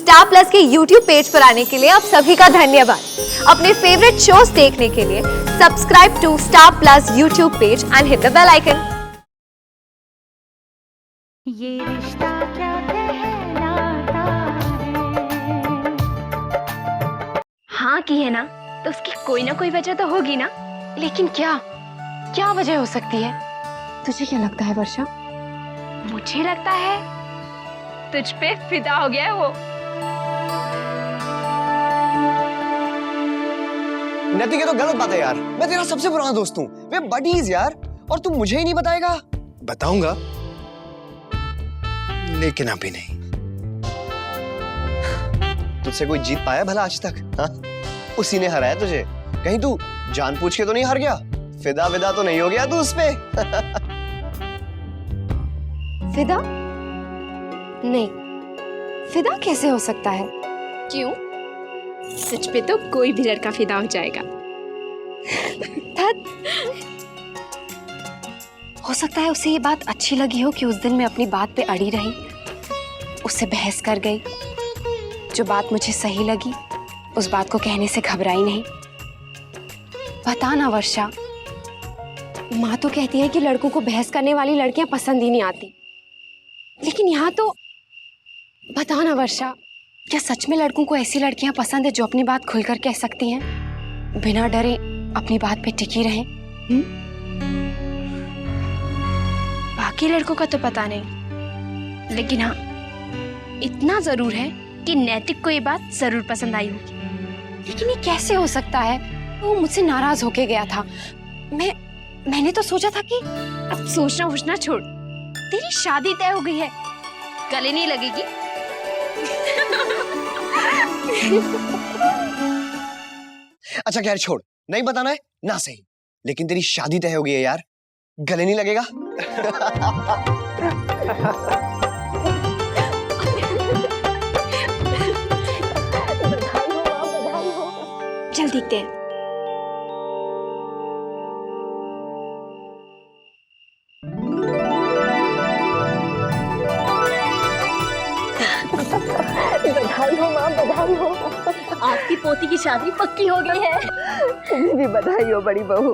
Star plus के YouTube page पर आने के लिए आप सभी का धन्यवाद। अपने फेवरेट शोज देखने के लिए subscribe to Star Plus YouTube page and hit the bell icon. ये रिश्ता क्या कहलाता है? हाँ की है ना, तो उसकी कोई ना कोई वजह तो होगी ना। लेकिन क्या क्या वजह हो सकती है? तुझे क्या लगता है वर्षा? मुझे लगता है तुझ पे फिदा हो गया है वो। नैतिक, ये तो गलत बात है यार। मैं तेरा सबसे पुराना दोस्त हूँ, वे बडीज यार, और तू मुझे ही नहीं बताएगा? बताऊंगा, लेकिन अभी नहीं। तुझसे कोई जीत पाया भला आज तक? हाँ? उसी ने हराया तुझे। कहीं तू जानबूझ के तो नहीं हार गया? फिदा विदा तो नहीं हो गया तू उस पे? फिदा? नहीं, फिदा कैसे हो सकता है? क्यों? तुझ पे तो कोई भी लड़का फिदा हो जाएगा। हो सकता है उसे ये बात अच्छी लगी हो कि उस दिन मैं अपनी बात पे अड़ी रही, उससे बहस कर गई। जो बात मुझे सही लगी उस बात को कहने से घबराई नहीं। बता ना वर्षा, माँ तो कहती है कि लड़कों को बहस करने वाली लड़कियां पसंद ही नहीं आती, लेकिन यहाँ तो बता ना वर्षा, क्या सच में लड़कों को ऐसी लड़कियां पसंद है जो अपनी बात खुलकर कह सकती हैं, बिना डरे अपनी बात पे टिकी रहें? बाकी लड़कों का तो पता नहीं, लेकिन हाँ इतना जरूर है कि नैतिक को ये बात जरूर पसंद आई होगी। लेकिन ये कैसे हो सकता है? वो मुझसे नाराज होके गया था। मैंने तो सोचा था कि अब सोचना वोचना छोड़, तेरी शादी तय हो गई है, गले नहीं लगेगी। अच्छा खैर छोड़, नहीं बताना है ना सही, लेकिन तेरी शादी तय हो गई है यार, गले नहीं लगेगा? चल देखते हैं। बधाई हो माँ, बधाई हो। आपकी पोती की शादी पक्की हो गई है। तुम्हें भी बधाई हो बड़ी बहू।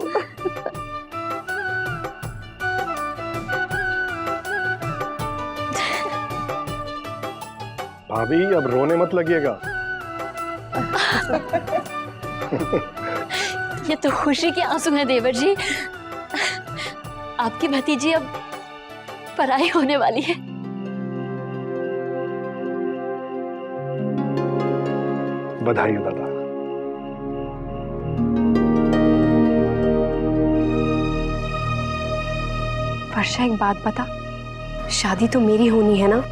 भाभी अब रोने मत लगिएगा। ये तो खुशी के आंसू हैं देवर जी। आपकी भतीजी अब पराई होने वाली है। बधाई हो दादा। वर्षा एक बात बता, शादी तो मेरी होनी है ना?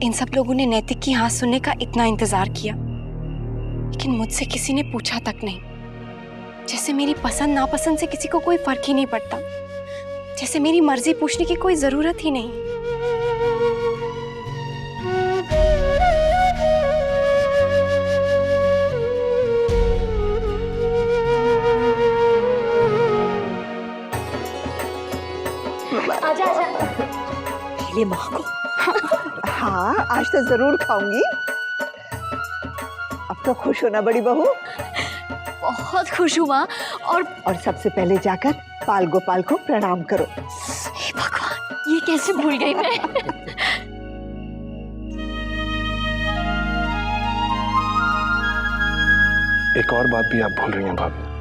इन सब लोगों ने नैतिक की हाँ सुनने का इतना इंतजार किया, लेकिन मुझसे किसी ने पूछा तक नहीं। जैसे मेरी पसंद नापसंद से किसी को कोई फर्क ही नहीं पड़ता, जैसे मेरी मर्जी पूछने की कोई जरूरत ही नहीं। आजा आजा। पहले माँ को। हाँ आज तो जरूर खाऊंगी। अब तो खुश हो ना बड़ी बहू? बहुत खुश हूँ माँ। और सबसे पहले जाकर पाल गोपाल को प्रणाम करो। हे भगवान, ये कैसे भूल गई मैं। एक और बात भी आप भूल रही हैं भाभी।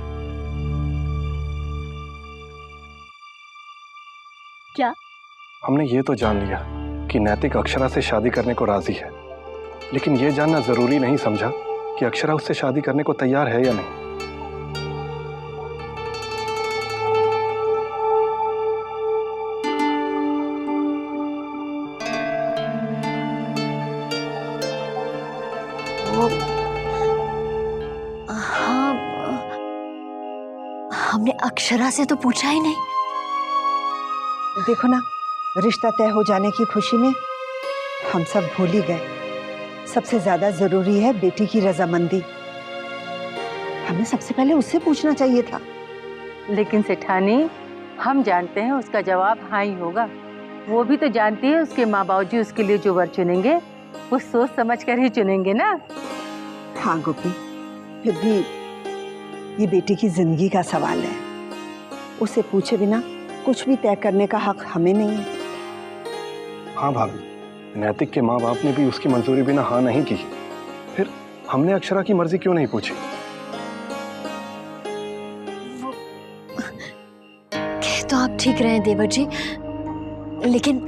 क्या? हमने ये तो जान लिया कि नैतिक अक्षरा से शादी करने को राजी है, लेकिन ये जानना जरूरी नहीं समझा कि अक्षरा उससे शादी करने को तैयार है या नहीं। हाँ, हमने अक्षरा से तो पूछा ही नहीं। देखो ना, रिश्ता तय हो जाने की खुशी में हम सब भूल ही गए। सबसे ज्यादा जरूरी है बेटी की रजामंदी। हमें सबसे पहले उससे पूछना चाहिए था। लेकिन सेठानी, हम जानते हैं उसका जवाब हाँ ही होगा। वो भी तो जानती है उसके माँ बाबूजी उसके लिए जो वर चुनेंगे वो सोच समझ कर ही चुनेंगे ना। हाँ गोपी, फिर भी ये बेटी की जिंदगी का सवाल है। उसे पूछे बिना कुछ भी तय करने का हक हमें नहीं है। हाँ भाभी, नैतिक के माँ बाप ने भी उसकी मंजूरी बिना हाँ नहीं की। फिर हमने अक्षरा की मर्जी क्यों नहीं पूछी? कह तो आप ठीक रहे हैं देवर जी, लेकिन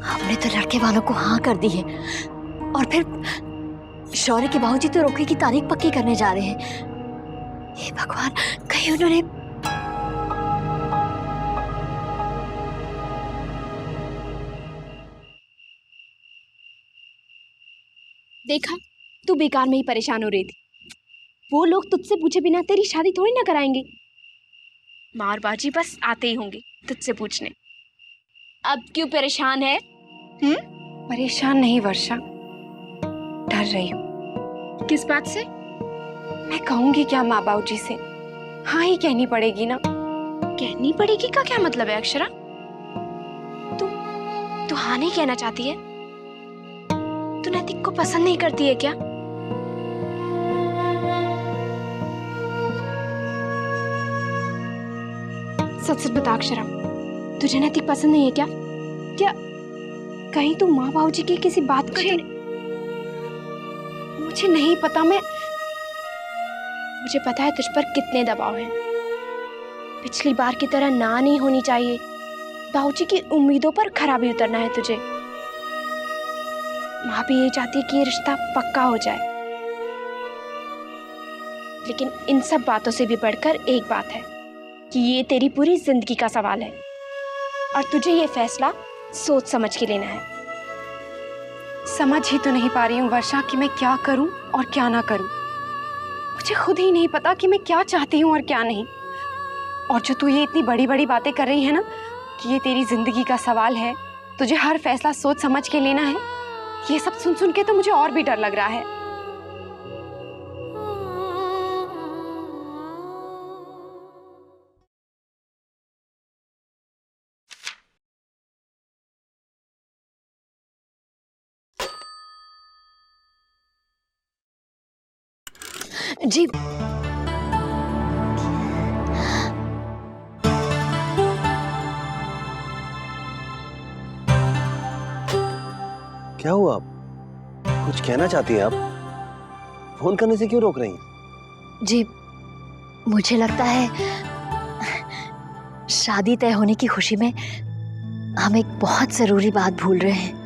हमने तो लड़के वालों को हाँ कर दी है, और फिर शौर्य के बाबूजी तो रोके की तारीख पक्की करने जा रहे हैं। हे भगवान, कहीं उन्होंने देखा, तू बेकार में ही परेशान हो रही थी। वो लोग तुझसे पूछे बिना तेरी शादी थोड़ी ना कराएंगे। मार बाजी बस आते ही होंगे तुझसे पूछने। अब क्यों परेशान है? परेशान नहीं वर्षा, डर रही हूँ। किस बात से? मैं कहूंगी क्या माँ बाबू जी से? हाँ ही कहनी पड़ेगी ना। कहनी पड़ेगी का क्या मतलब है अक्षरा? तू हाँ नहीं कहना चाहती है? तू नैतिक को पसंद नहीं करती है क्या? सच सच बता अक्षरा, तुझे नैतिक पसंद नहीं है क्या? क्या कहीं तू माँ बाबू जी की किसी बात को मुझे नहीं पता। मुझे पता है तुझ पर कितने दबाव हैं। पिछली बार की तरह ना नहीं होनी चाहिए। बाबूजी की उम्मीदों पर खराबी उतरना है तुझे। माँ भी ये चाहती है कि ये रिश्ता पक्का हो जाए। लेकिन इन सब बातों से भी बढ़कर एक बात है कि ये तेरी पूरी जिंदगी का सवाल है, और तुझे ये फैसला सोच समझ के लेना है। समझ ही तो नहीं पा रही हूँ वर्षा कि मैं क्या करूँ और क्या ना करूँ। मुझे खुद ही नहीं पता कि मैं क्या चाहती हूँ और क्या नहीं। और जो तू ये इतनी बड़ी बड़ी बातें कर रही है ना कि ये तेरी जिंदगी का सवाल है, तुझे हर फैसला सोच समझ के लेना है, ये सब सुन सुन के तो मुझे और भी डर लग रहा है। जी क्या हुआ? कुछ कहना चाहती हैं आप? फोन करने से क्यों रोक रही हैं? जी, मुझे लगता है शादी तय होने की खुशी में हम एक बहुत जरूरी बात भूल रहे हैं।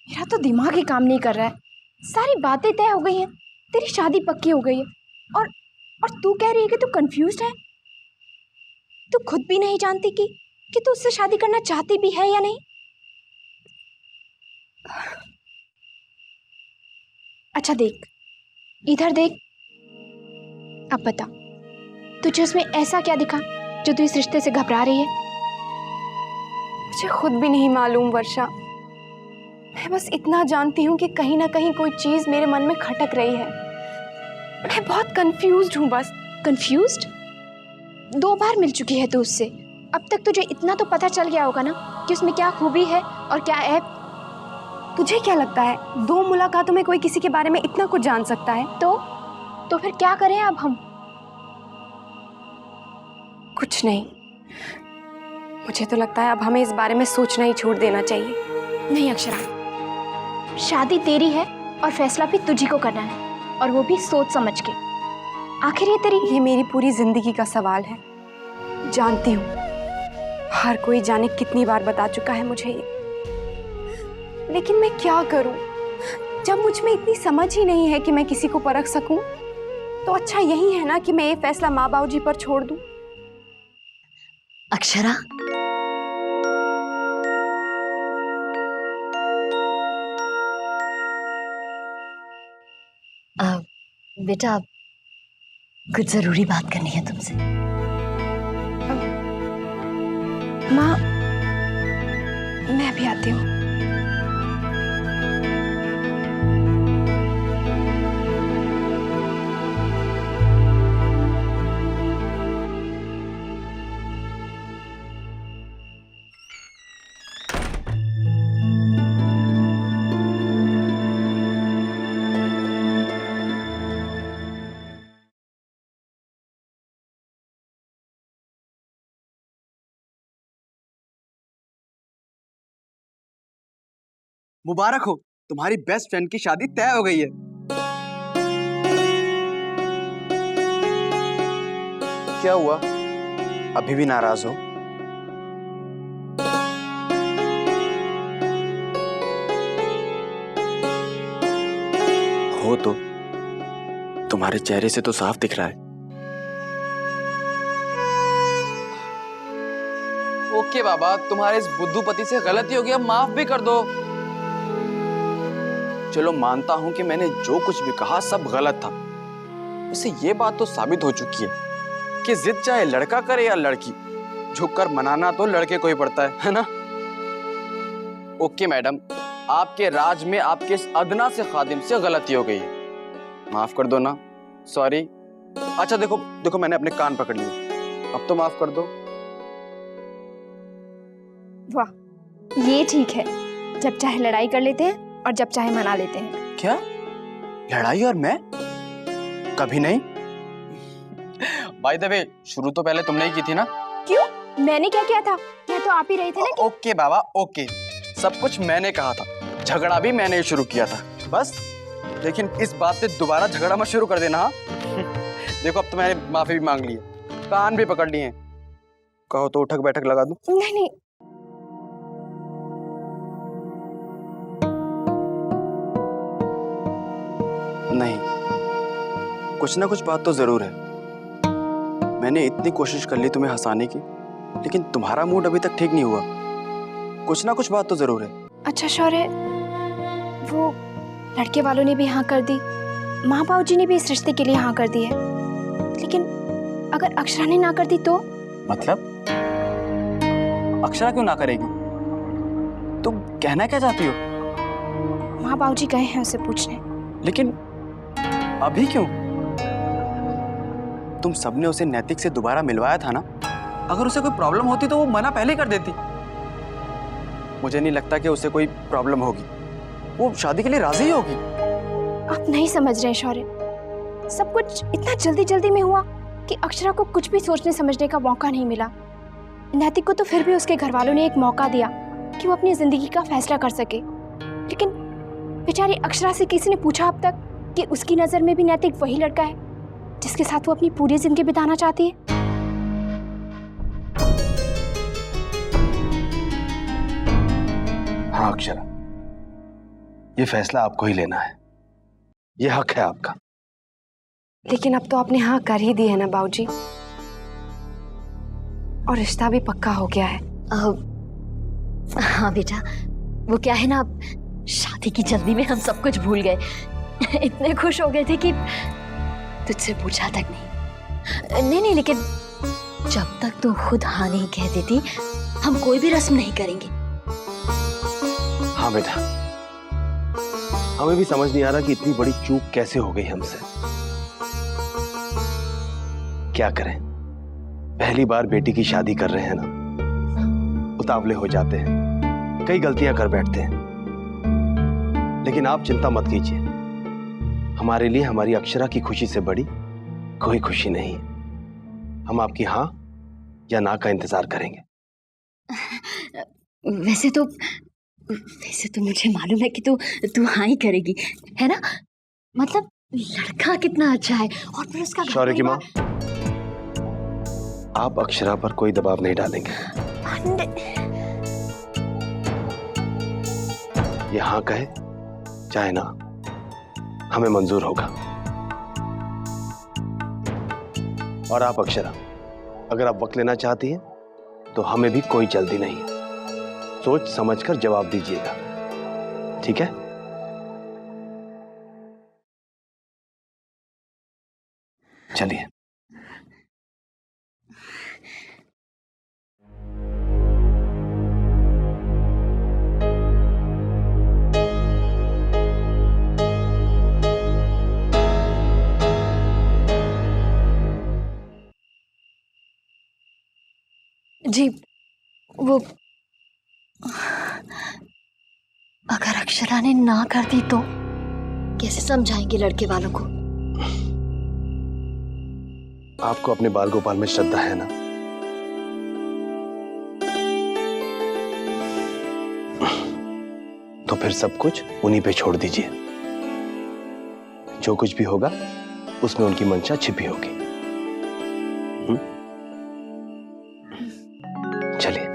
मेरा तो दिमाग ही काम नहीं कर रहा है। सारी बातें तय हो गई हैं, तेरी शादी पक्की हो गई है, और तू कह रही है कि तू कंफ्यूज्ड है। तू खुद भी नहीं जानती कि तू उससे शादी करना चाहती भी है या नहीं। अच्छा देख, इधर देख। अब बता, तुझे उसमें ऐसा क्या दिखा जो तू इस रिश्ते से घबरा रही है? मुझे खुद भी नहीं मालूम वर्षा। मैं बस इतना जानती हूँ कि कहीं ना कहीं कोई चीज मेरे मन में खटक रही है। मैं बहुत कंफ्यूज्ड हूँ बस। कंफ्यूज्ड? 2 बार मिल चुकी है तू उससे। अब तक तुझे इतना तो पता चल गया होगा ना कि उसमें क्या खूबी है और क्या ऐब। तुझे क्या लगता है 2 मुलाकातों में कोई किसी के बारे में इतना कुछ जान सकता है? तो फिर क्या करें अब हम? कुछ नहीं। मुझे तो लगता है अब हमें इस बारे में सोचना ही छोड़ देना चाहिए। नहीं अक्षरा, शादी तेरी है और फैसला भी तुझी को करना है, और वो भी सोच समझ के। आखिर ये मेरी पूरी जिंदगी का सवाल है। जानती हूँ हर कोई जाने कितनी बार बता चुका है मुझे ये, लेकिन मैं क्या करूं? जब मुझ में इतनी समझ ही नहीं है कि मैं किसी को परख सकूं, तो अच्छा यही है ना कि मैं ये फैसला माँ बाबू जी पर छोड़ दूं। अक्षरा, बेटा कुछ जरूरी बात करनी है तुमसे। माँ, मैं भी आती हूँ। मुबारक हो, तुम्हारी बेस्ट फ्रेंड की शादी तय हो गई है। क्या हुआ, अभी भी नाराज हो? हो तो तुम्हारे चेहरे से तो साफ दिख रहा है। ओके बाबा, तुम्हारे इस बुद्धूपति से गलती हो गई, अब माफ भी कर दो। चलो मानता हूं कि मैंने जो कुछ भी कहा सब गलत था। वैसे ये बात तो साबित हो चुकी है कि जिद चाहे लड़का करे या लड़की, झुककर मनाना तो लड़के को ही पड़ता है ना? ओके मैडम, आपके राज में आपके इस अदना से खादिम से गलती हो गई है, माफ कर दो ना। सॉरी। अच्छा देखो देखो, मैंने अपने कान पकड़ लिए, अब तो माफ कर दो। वाह, ये ठीक है, जब चाहे लड़ाई कर लेते हैं और जब चाहे मना लेते हैं। क्या लड़ाई और मैं? कभी नहीं। बाय द वे, शुरू तो पहले तुमने ही की थी ना? क्यों, मैंने क्या किया था? क्या तो आप ही रहे थे ना कि... ओके बाबा ओके, सब कुछ मैंने कहा था, झगड़ा भी मैंने ही शुरू किया था बस। लेकिन इस बात पे दोबारा झगड़ा मत शुरू कर देना। हाँ देखो, अब तो मैंने माफी भी मांग ली है, कान भी पकड़ लिए हैं, कहो तो उठक बैठक लगा दूं? नहीं नहीं, नहीं, कुछ ना कुछ बात तो जरूर है। मैंने इतनी कोशिश कर ली तुम्हें हंसाने की, लेकिन तुम्हारा मूड अभी तक ठीक नहीं हुआ। कुछ ना कुछ बात तो जरूर है। अच्छा शौर्य, वो लड़के वालों ने भी हाँ कर दी, माँ बाबू जी ने भी इस रिश्ते के लिए हाँ कर दी है, लेकिन अगर अक्षरा ने ना कर दी तो? मतलब अक्षरा क्यों ना करेगी? तुम कहना क्या चाहती हो? माँ बाबू जी गए हैं उसे पूछने। लेकिन अभी क्यों? तुम सबने उसे नैतिक से दोबारा मिलवाया था ना, अगर उसे कोई प्रॉब्लम होती तो वो मना पहले ही कर देती। मुझे नहीं लगता कि उसे कोई प्रॉब्लम होगी, वो शादी के लिए राजी ही होगी। आप नहीं समझ रहे शौर्य, सब कुछ इतना जल्दी जल्दी में हुआ कि अक्षरा को कुछ भी सोचने समझने का मौका नहीं मिला। नैतिक को तो फिर भी उसके घर वालों ने एक मौका दिया कि वो अपनी जिंदगी का फैसला कर सके, लेकिन बेचारी अक्षरा से किसी ने पूछा अब तक कि उसकी नजर में भी नैतिक वही लड़का है जिसके साथ वो अपनी पूरी जिंदगी बिताना चाहती है? हाँ अक्षरा, ये फैसला आपको ही लेना है, ये हक है आपका। लेकिन अब तो आपने हाँ कर ही दी है ना बाबूजी, और रिश्ता भी पक्का हो गया है। हाँ बेटा, वो क्या है ना, शादी की जल्दी में हम सब कुछ भूल गए। इतने खुश हो गए थे कि तुझसे पूछा तक नहीं। नहीं, लेकिन जब तक तू खुद हाँ नहीं कह देती, हम कोई भी रस्म नहीं करेंगे। हाँ बेटा, हमें भी समझ नहीं आ रहा कि इतनी बड़ी चूक कैसे हो गई हमसे। क्या करें, पहली बार बेटी की शादी कर रहे हैं ना, उतावले हो जाते हैं, कई गलतियां कर बैठते हैं। लेकिन आप चिंता मत कीजिए, हमारे लिए हमारी अक्षरा की खुशी से बड़ी कोई खुशी नहीं है। हम आपकी हाँ या ना का इंतजार करेंगे। वैसे तो मुझे मालूम है कि तू हाँ ही करेगी, है ना? मतलब लड़का कितना अच्छा है, और फिर उसका शौर्य की माँ, आप अक्षरा पर कोई दबाव नहीं डालेंगे। ये हाँ कहे चाहे ना, हमें मंजूर होगा। और आप अक्षरा, अगर आप वक्त लेना चाहती हैं तो हमें भी कोई जल्दी नहीं है, सोच समझकर जवाब दीजिएगा, ठीक है? चलिए। जी, वो अगर अक्षरा ने ना कर दी तो कैसे समझाएंगे लड़के वालों को? आपको अपने बाल गोपाल में श्रद्धा है ना? तो तो फिर सब कुछ उन्हीं पे छोड़ दीजिए। जो कुछ भी होगा उसमें उनकी मंशा छिपी होगी। चलिए।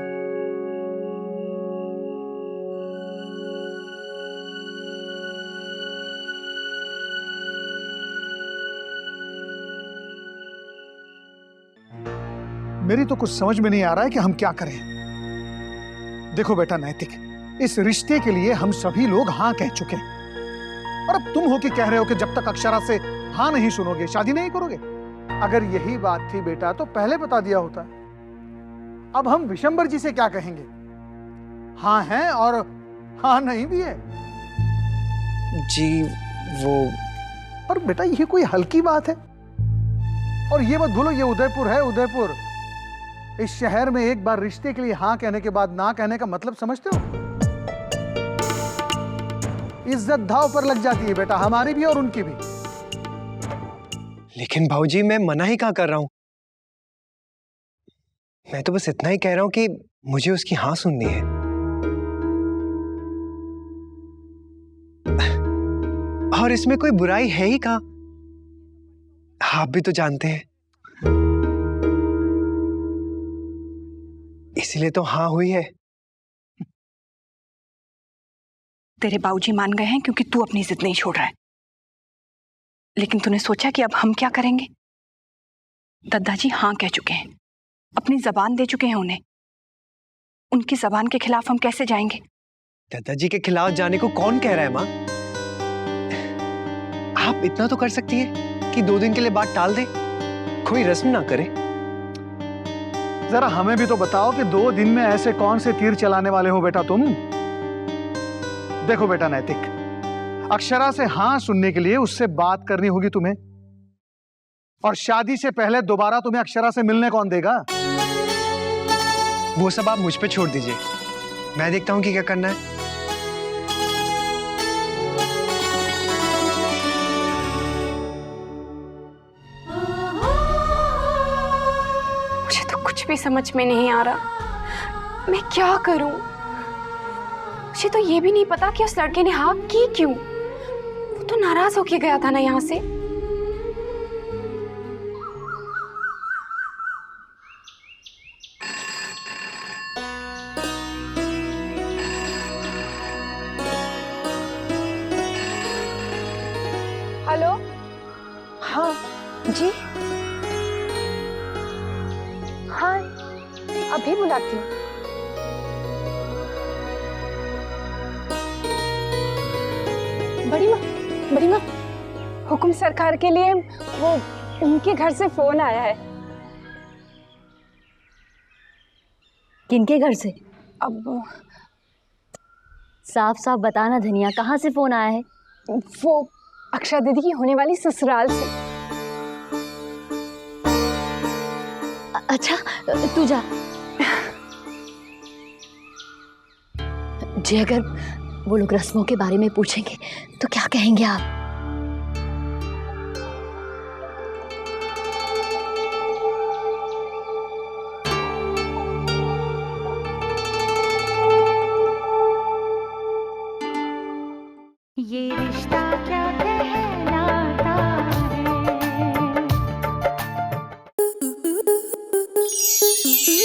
मेरी तो कुछ समझ में नहीं आ रहा है कि हम क्या करें। देखो बेटा नैतिक, इस रिश्ते के लिए हम सभी लोग हाँ कह चुके हैं और अब तुम हो कि कह रहे हो कि जब तक अक्षरा से हाँ नहीं सुनोगे शादी नहीं करोगे। अगर यही बात थी बेटा तो पहले बता दिया होता। अब हम विशंबर जी से क्या कहेंगे? हाँ है और हाँ नहीं भी है। जी वो, पर बेटा ये कोई हल्की बात है? और ये मत भूलो ये उदयपुर है, उदयपुर। इस शहर में एक बार रिश्ते के लिए हाँ कहने के बाद ना कहने का मतलब समझते हो? इज्जत दांव पर लग जाती है बेटा, हमारी भी और उनकी भी। लेकिन भाऊजी मैं मना ही कहाँ कर रहा हूं। मैं तो बस इतना ही कह रहा हूं कि मुझे उसकी हाँ सुननी है। और इसमें कोई बुराई है ही कहाँ? आप भी तो जानते हैं, इसीलिए तो हाँ हुई है। तेरे बाबूजी मान गए हैं क्योंकि तू अपनी जिद नहीं छोड़ रहा है। लेकिन तूने सोचा कि अब हम क्या करेंगे? दादाजी हाँ कह चुके हैं, अपनी जबान दे चुके हैं उन्हें। उनकी जबान के खिलाफ हम कैसे जाएंगे? दादाजी के खिलाफ जाने को कौन कह रहा है माँ? आप इतना तो कर सकती हैं कि 2 दिन के लिए बात टाल दे, कोई रस्म ना करे। जरा हमें भी तो बताओ कि 2 दिन में ऐसे कौन से तीर चलाने वाले हो बेटा तुम? देखो बेटा नैतिक, अक्षरा से हाँ सुनने के लिए उससे बात करनी होगी तुम्हें, और शादी से पहले दोबारा तुम्हें अक्षरा से मिलने कौन देगा? वो सब आप मुझ पे छोड़ दीजिए, मैं देखता हूं कि क्या करना है। मुझे तो कुछ भी समझ में नहीं आ रहा, मैं क्या करूं? मुझे तो ये भी नहीं पता कि उस लड़के ने हाँ की क्यों। वो तो नाराज होके गया था ना यहाँ से। हेलो। हाँ जी, हाँ अभी बुलाती हूँ। बड़ी माँ, हुकुम सरकार के लिए वो उनके घर से फोन आया है। किनके घर से? अब साफ साफ बताना धनिया, कहाँ से फोन आया है? वो अक्षरा दीदी की होने वाली ससुराल से। अच्छा तू जा। जी अगर वो लोग रस्मों के बारे में पूछेंगे तो क्या कहेंगे आप? ये रिश्ता क्या कहलाता है।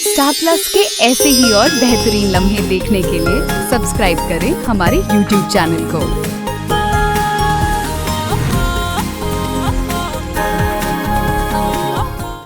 स्टार प्लस के ऐसे ही और बेहतरीन लम्हे देखने के लिए सब्सक्राइब करें हमारे YouTube चैनल को।